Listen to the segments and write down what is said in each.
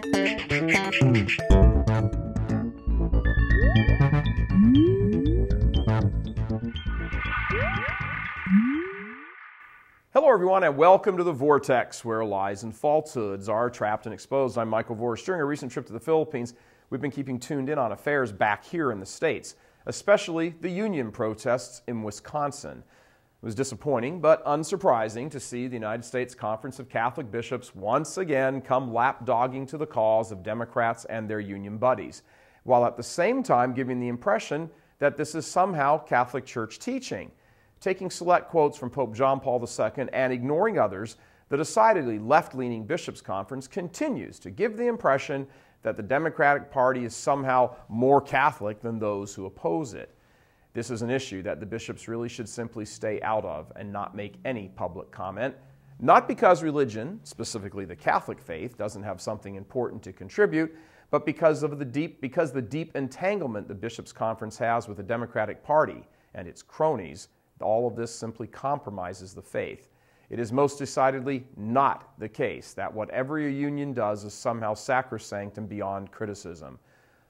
Hello everyone and welcome to The Vortex, where lies and falsehoods are trapped and exposed. I'm Michael Voris. During a recent trip to the Philippines, we've been keeping tuned in on affairs back here in the States, especially the union protests in Wisconsin. It was disappointing but unsurprising to see the United States Conference of Catholic Bishops once again come lapdogging to the cause of Democrats and their union buddies, while at the same time giving the impression that this is somehow Catholic Church teaching. Taking select quotes from Pope John Paul II and ignoring others, the decidedly left-leaning Bishops' Conference continues to give the impression that the Democratic Party is somehow more Catholic than those who oppose it. This is an issue that the bishops really should simply stay out of and not make any public comment, not because religion, specifically the Catholic faith, doesn't have something important to contribute, but because the deep entanglement the Bishops' Conference has with the Democratic Party and its cronies. All of this simply compromises the faith. It is most decidedly not the case that whatever a union does is somehow sacrosanct and beyond criticism.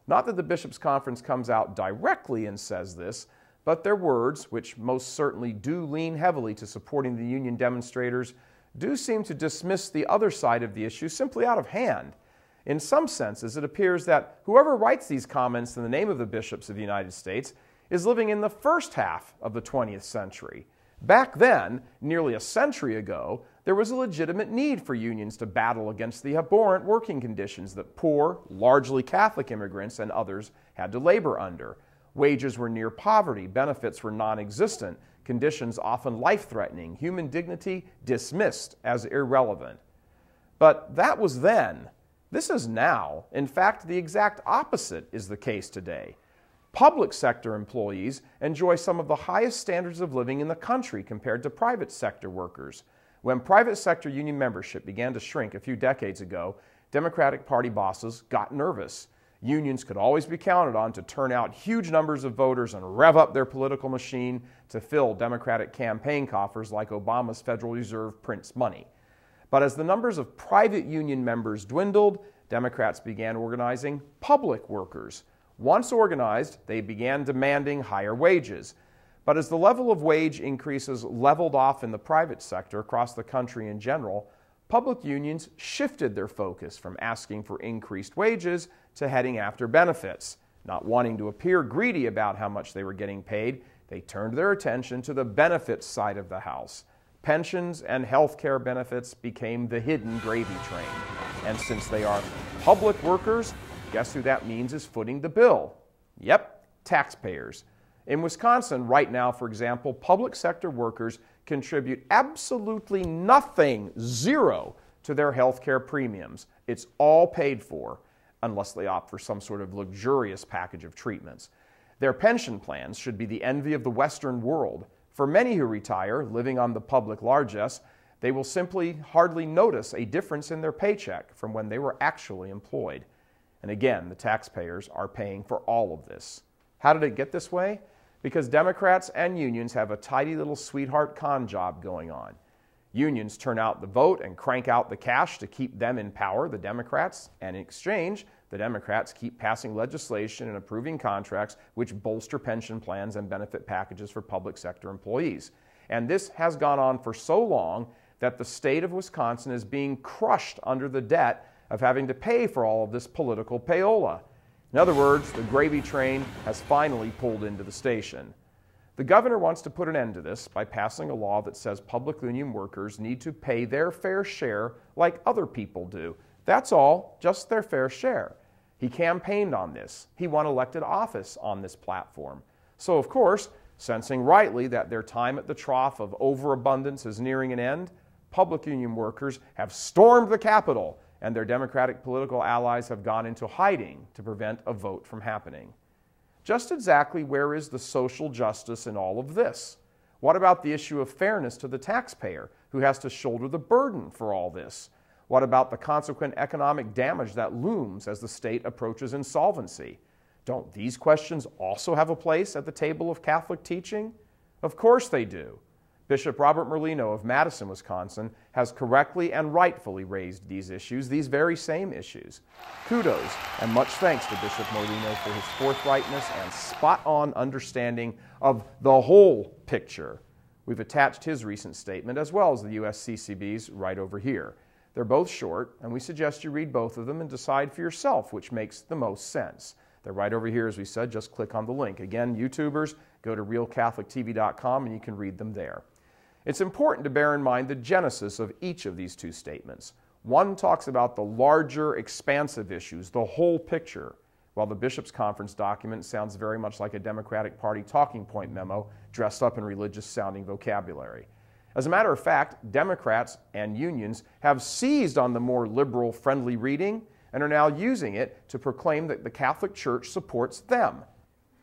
Not that the Bishops' Conference comes out directly and says this, but their words, which most certainly do lean heavily to supporting the union demonstrators, do seem to dismiss the other side of the issue simply out of hand. In some senses, it appears that whoever writes these comments in the name of the bishops of the United States is living in the first half of the 20th century. Back then, nearly a century ago, there was a legitimate need for unions to battle against the abhorrent working conditions that poor, largely Catholic immigrants and others had to labor under. Wages were near poverty, benefits were non-existent, conditions often life-threatening, human dignity dismissed as irrelevant. But that was then. This is now. In fact, the exact opposite is the case today. Public sector employees enjoy some of the highest standards of living in the country compared to private sector workers. When private sector union membership began to shrink a few decades ago, Democratic Party bosses got nervous. Unions could always be counted on to turn out huge numbers of voters and rev up their political machine to fill Democratic campaign coffers like Obama's Federal Reserve prints money. But as the numbers of private union members dwindled, Democrats began organizing public workers. Once organized, they began demanding higher wages. But as the level of wage increases leveled off in the private sector across the country in general, public unions shifted their focus from asking for increased wages to heading after benefits. Not wanting to appear greedy about how much they were getting paid, they turned their attention to the benefits side of the house. Pensions and health care benefits became the hidden gravy train. And since they are public workers, guess who that means is footing the bill? Yep, taxpayers. In Wisconsin right now, for example, public sector workers contribute absolutely nothing, zero, to their health care premiums. It's all paid for, unless they opt for some sort of luxurious package of treatments. Their pension plans should be the envy of the Western world. For many who retire, living on the public largesse, they will simply hardly notice a difference in their paycheck from when they were actually employed. And again, the taxpayers are paying for all of this. How did it get this way? Because Democrats and unions have a tidy little sweetheart con job going on. Unions turn out the vote and crank out the cash to keep them in power, the Democrats, and in exchange, the Democrats keep passing legislation and approving contracts which bolster pension plans and benefit packages for public sector employees. And this has gone on for so long that the state of Wisconsin is being crushed under the debt of having to pay for all of this political payola. In other words, the gravy train has finally pulled into the station. The governor wants to put an end to this by passing a law that says public union workers need to pay their fair share like other people do. That's all, just their fair share. He campaigned on this. He won elected office on this platform. So, of course, sensing rightly that their time at the trough of overabundance is nearing an end, public union workers have stormed the Capitol, and their Democratic political allies have gone into hiding to prevent a vote from happening. Just exactly where is the social justice in all of this? What about the issue of fairness to the taxpayer who has to shoulder the burden for all this? What about the consequent economic damage that looms as the state approaches insolvency? Don't these questions also have a place at the table of Catholic teaching? Of course they do. Bishop Robert Merlino of Madison, Wisconsin, has correctly and rightfully raised these issues, these very same issues. Kudos and much thanks to Bishop Merlino for his forthrightness and spot-on understanding of the whole picture. We've attached his recent statement as well as the USCCB's right over here. They're both short, and we suggest you read both of them and decide for yourself which makes the most sense. They're right over here, as we said. Just click on the link. Again, YouTubers, go to realcatholictv.com and you can read them there. It's important to bear in mind the genesis of each of these two statements. One talks about the larger, expansive issues, the whole picture, while the Bishops' Conference document sounds very much like a Democratic Party talking point memo dressed up in religious-sounding vocabulary. As a matter of fact, Democrats and unions have seized on the more liberal, friendly reading and are now using it to proclaim that the Catholic Church supports them.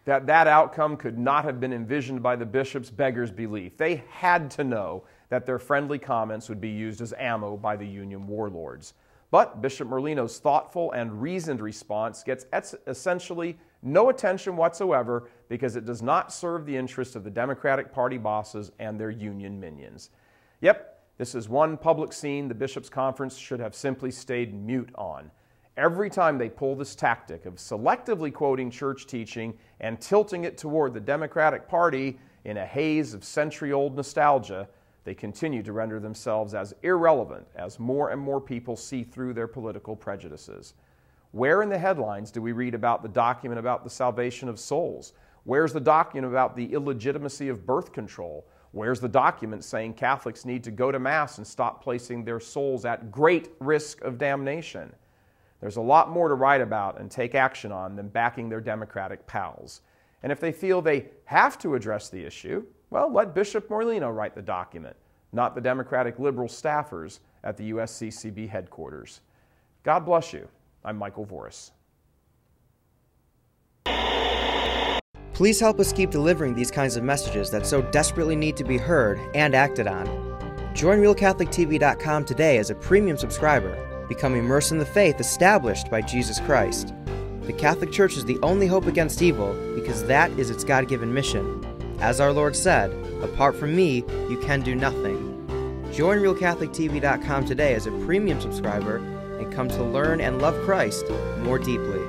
That outcome could not have been envisioned by the bishops beggars belief. They had to know that their friendly comments would be used as ammo by the Union warlords. But Bishop Merlino's thoughtful and reasoned response gets essentially no attention whatsoever because it does not serve the interest of the Democratic Party bosses and their union minions. Yep, this is one public scene the Bishops' Conference should have simply stayed mute on. Every time they pull this tactic of selectively quoting church teaching and tilting it toward the Democratic Party in a haze of century-old nostalgia, they continue to render themselves as irrelevant as more and more people see through their political prejudices. Where in the headlines do we read about the document about the salvation of souls? Where's the document about the illegitimacy of birth control? Where's the document saying Catholics need to go to Mass and stop placing their souls at great risk of damnation? There's a lot more to write about and take action on than backing their Democratic pals. And if they feel they have to address the issue, well, let Bishop Merlino write the document, not the Democratic liberal staffers at the USCCB headquarters. God bless you. I'm Michael Voris. Please help us keep delivering these kinds of messages that so desperately need to be heard and acted on. Join RealCatholicTV.com today as a premium subscriber. Become immersed in the faith established by Jesus Christ. The Catholic Church is the only hope against evil because that is its God-given mission. As our Lord said, apart from me, you can do nothing. Join RealCatholicTV.com today as a premium subscriber and come to learn and love Christ more deeply.